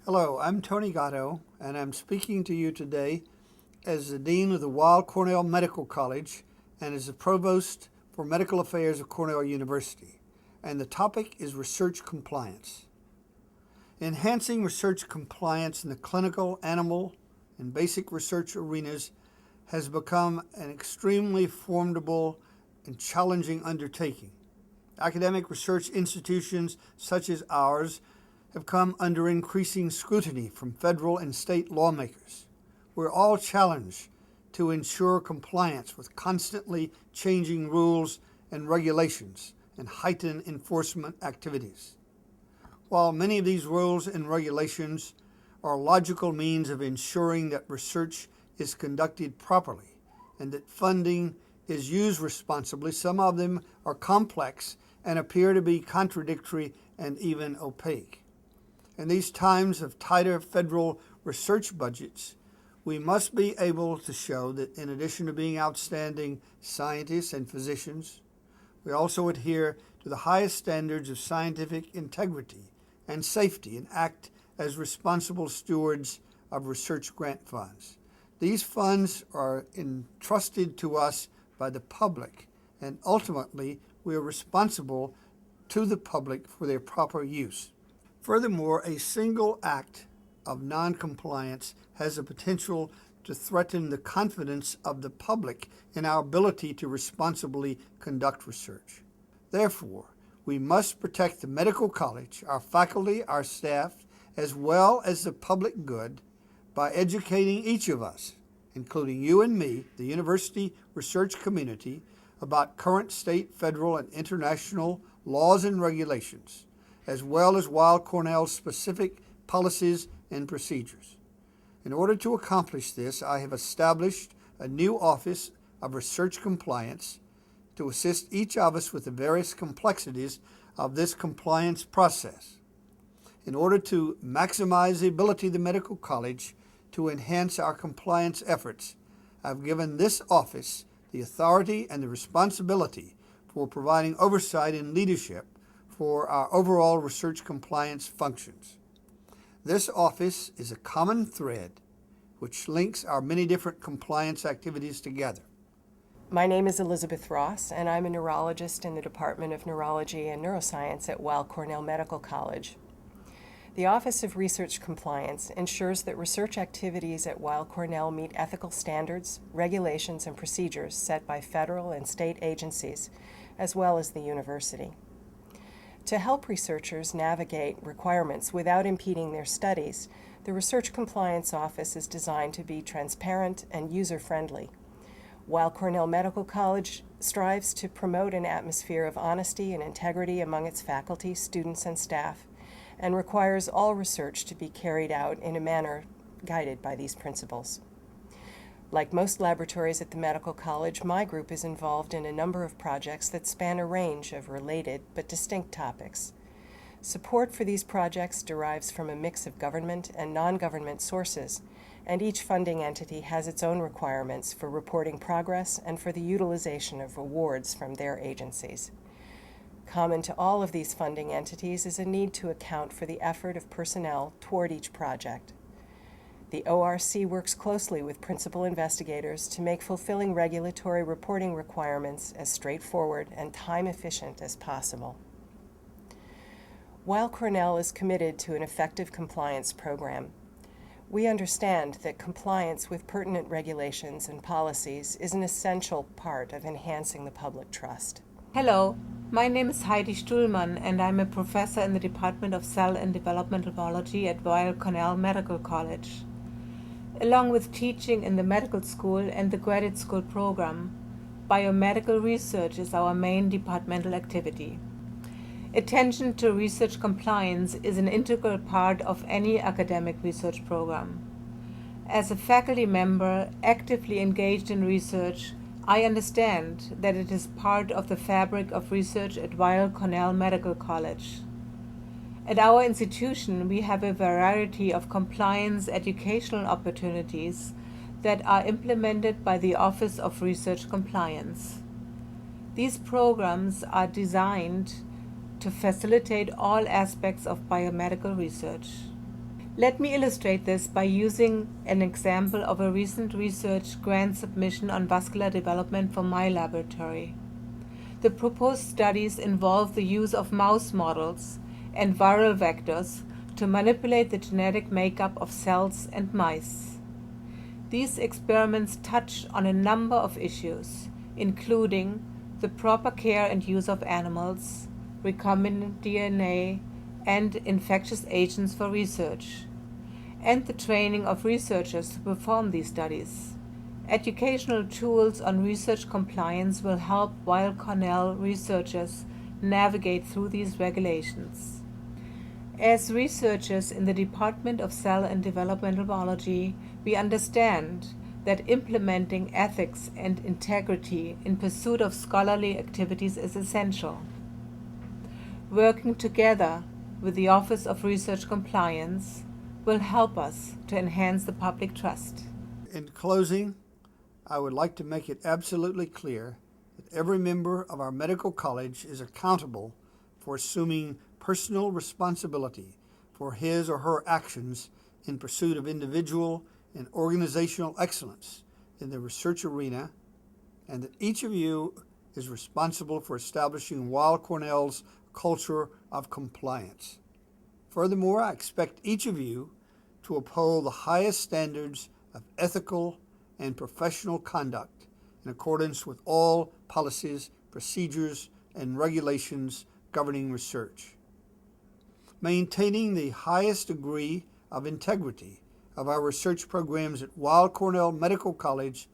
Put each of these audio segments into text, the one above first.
Hello, I'm Tony Gatto, and I'm speaking to you today as the Dean of the Weill Cornell Medical College and as the Provost for Medical Affairs of Cornell University. And the topic is research compliance. Enhancing research compliance in the clinical, animal, and basic research arenas has become an extremely formidable and challenging undertaking. Academic research institutions such as ours have come under increasing scrutiny from federal and state lawmakers. We're all challenged to ensure compliance with constantly changing rules and regulations and heighten enforcement activities. While many of these rules and regulations are logical means of ensuring that research is conducted properly and that funding is used responsibly, some of them are complex and appear to be contradictory and even opaque. In these times of tighter federal research budgets, we must be able to show that in addition to being outstanding scientists and physicians, we also adhere to the highest standards of scientific integrity and safety and act as responsible stewards of research grant funds. These funds are entrusted to us by the public, and ultimately we are responsible to the public for their proper use. Furthermore, a single act of noncompliance has the potential to threaten the confidence of the public in our ability to responsibly conduct research. Therefore, we must protect the medical college, our faculty, our staff, as well as the public good by educating each of us, including you and me, the university research community, about current state, federal, and international laws and regulations, as well as Weill Cornell's specific policies and procedures. In order to accomplish this, I have established a new Office of Research Compliance to assist each of us with the various complexities of this compliance process. In order to maximize the ability of the medical college to enhance our compliance efforts, I've given this office the authority and the responsibility for providing oversight and leadership for our overall research compliance functions. This office is a common thread which links our many different compliance activities together. My name is Elizabeth Ross, and I'm a neurologist in the Department of Neurology and Neuroscience at Weill Cornell Medical College. The Office of Research Compliance ensures that research activities at Weill Cornell meet ethical standards, regulations, and procedures set by federal and state agencies, as well as the university. To help researchers navigate requirements without impeding their studies, the Research Compliance Office is designed to be transparent and user-friendly. Weill Cornell Medical College strives to promote an atmosphere of honesty and integrity among its faculty, students, and staff, and requires all research to be carried out in a manner guided by these principles. Like most laboratories at the medical college, my group is involved in a number of projects that span a range of related but distinct topics. Support for these projects derives from a mix of government and non-government sources, and each funding entity has its own requirements for reporting progress and for the utilization of awards from their agencies. Common to all of these funding entities is a need to account for the effort of personnel toward each project. The ORC works closely with principal investigators to make fulfilling regulatory reporting requirements as straightforward and time-efficient as possible. Weill Cornell is committed to an effective compliance program. We understand that compliance with pertinent regulations and policies is an essential part of enhancing the public trust. Hello, my name is Heidi Stuhlmann, and I'm a professor in the Department of Cell and Developmental Biology at Weill Cornell Medical College. Along with teaching in the medical school and the graduate school program, biomedical research is our main departmental activity. Attention to research compliance is an integral part of any academic research program. As a faculty member actively engaged in research, I understand that it is part of the fabric of research at Weill Cornell Medical College. At our institution, we have a variety of compliance educational opportunities that are implemented by the Office of Research Compliance. These programs are designed to facilitate all aspects of biomedical research. Let me illustrate this by using an example of a recent research grant submission on vascular development for my laboratory. The proposed studies involve the use of mouse models and viral vectors to manipulate the genetic makeup of cells and mice. These experiments touch on a number of issues, including the proper care and use of animals, recombinant DNA, and infectious agents for research, and the training of researchers to perform these studies. Educational tools on research compliance will help Weill Cornell researchers navigate through these regulations. As researchers in the Department of Cell and Developmental Biology, we understand that implementing ethics and integrity in pursuit of scholarly activities is essential. Working together with the Office of Research Compliance will help us to enhance the public trust. In closing, I would like to make it absolutely clear that every member of our medical college is accountable for assuming personal responsibility for his or her actions in pursuit of individual and organizational excellence in the research arena, and that each of you is responsible for establishing Weill Cornell's culture of compliance. Furthermore, I expect each of you to uphold the highest standards of ethical and professional conduct in accordance with all policies, procedures, and regulations governing research. Maintaining the highest degree of integrity of our research programs at Weill Cornell Medical College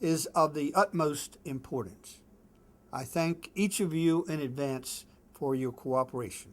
is of the utmost importance. I thank each of you in advance for your cooperation.